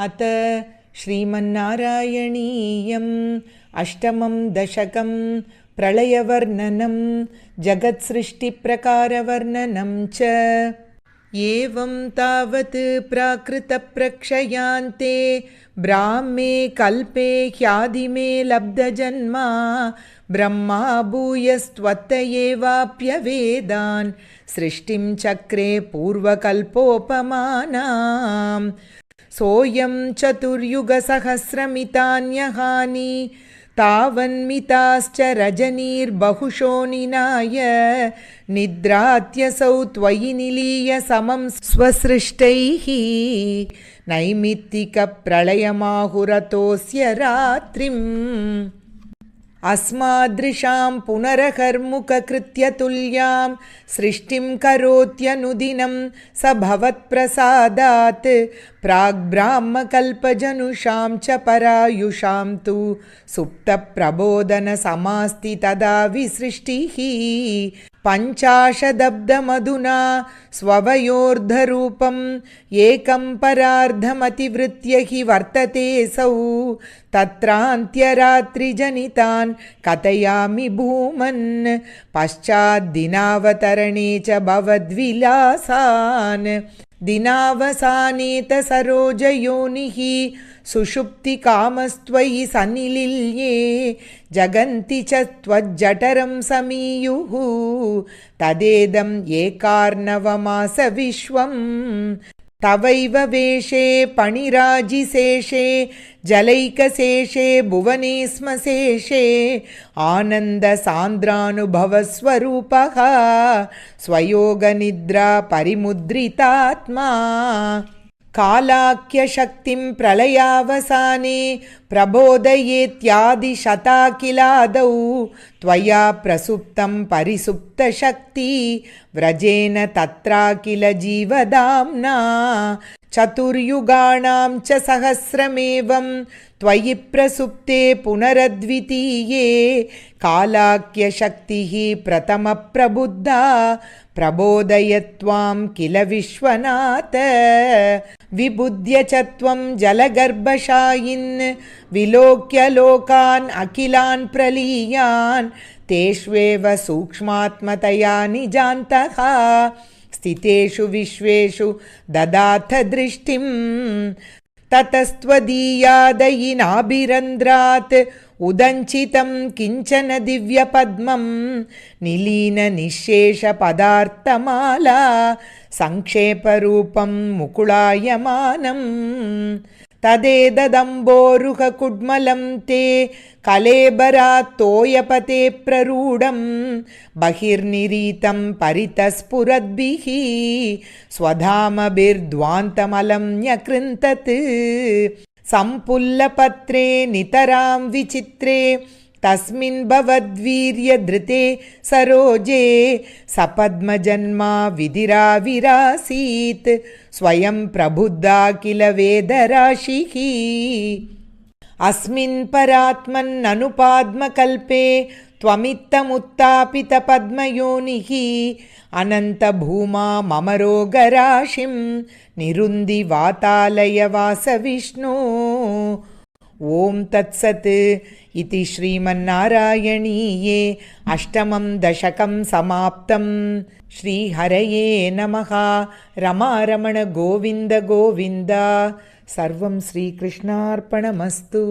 अत श्रीमन्नारायणीयम् अष्टमं दशकं प्रलयवर्णनं जगत्सृष्टिप्रकारवर्णनं च। एवं तावत् प्राकृतप्रक्षयान्ते ब्राह्मे कल्पे ह्यादिमे लब्धजन्मा ब्रह्मा भूयस्त्वत्त एवाप्यवेदान् सृष्टिं चक्रे पूर्वकल्पोपमानाम्। सोऽयं चतुर्युगसहस्रमितान्यहानि तावन्मिताश्च रजनीर्बहुशो निनाय निद्रात्यसौ त्वयि निलीय समं स्वसृष्टैः नैमित्तिकप्रलयमाहुरतोऽस्य रात्रिम्। अस्मादृशां पुनरहर्मुखकृत्यतुल्यां सृष्टिं करोत्यनुदिनं स भवत्प्रसादात् प्राग्ब्राह्मकल्पजनुषां च परायुषां तु सुप्तप्रबोधनसमास्ति तदा विसृष्टिः। पञ्चाशदब्दमधुना स्ववयोर्धरूपम् एकं परार्धमतिवृत्य हि वर्ततेऽसौ तत्रान्त्यरात्रिजनितान् कथयामि भूमन् पश्चाद्दिनावतरणे च भवद्विलासान्। दिनावसानेत सरोजयोनिः सुषुप्तिकामस्त्वयि सन्निलील्ये जगन्ति च त्वज्जठरं समीयुः तदेदं एकार्णवमास विश्वम्। तवैव वेशे पणिराजिशेषे जलैकशेषे भुवने स्म शेषे आनन्दसान्द्रानुभवस्वरूपः स्वयोगनिद्रा परिमुद्रितात्मा। कालाख्यशक्तिं प्रलयावसाने प्रबोधयेत्यादिशताकिलादौ त्वया प्रसुप्तं परिसुप्तशक्ति व्रजेन तत्राकिल जीवदाम्ना। चतुर्युगाणां च सहस्रमेवं त्वयि प्रसुप्ते पुनरद्वितीये कालाख्यशक्तिः प्रथमप्रबुद्धा प्रबोधयत्वां किल विश्वनाथ। विबुध्य च त्वं जलगर्भशायिन् विलोक्य लोकान् अखिलान् प्रलीयान् तेष्वेव सूक्ष्मात्मतया निजान्तः स्थितेषु विश्वेषु ददाथ दृष्टिं। ततस्त्वदीयादयिनाभिरन्ध्रात् उदञ्चितं किञ्चन दिव्यपद्मं निलीननिःशेषपदार्थमाला संक्षेपरूपं मुकुलायमानम्। तदेदम्बोरुहकुड्मलं ते कलेबरात् तोयपते प्ररूढं बहिर्निरीतं परितस्फुरद्भिः स्वधामभिर्ध्वान्तमलं न्यकृन्तत्। सम्पुल्लपत्रे नितरां विचित्रे तस्मिन् भवद्वीर्यधृते सरोजे सपद्मजन्मा विधिराविरासीत् स्वयं प्रबुद्धा किल वेदराशिः। अस्मिन् परात्मन्ननुपाद्मकल्पे त्वमित्तमुत्थापितपद्मयोनिः अनन्तभूमा मम रोगराशिं निरुन्धि वातालय वास विष्णु। ॐ तत्सत् इति श्रीमन्नारायणीये अष्टमं दशकं समाप्तं। श्रीहरये नमः। रमारमण गोविन्द गोविन्द। सर्वं श्रीकृष्णार्पणमस्तु।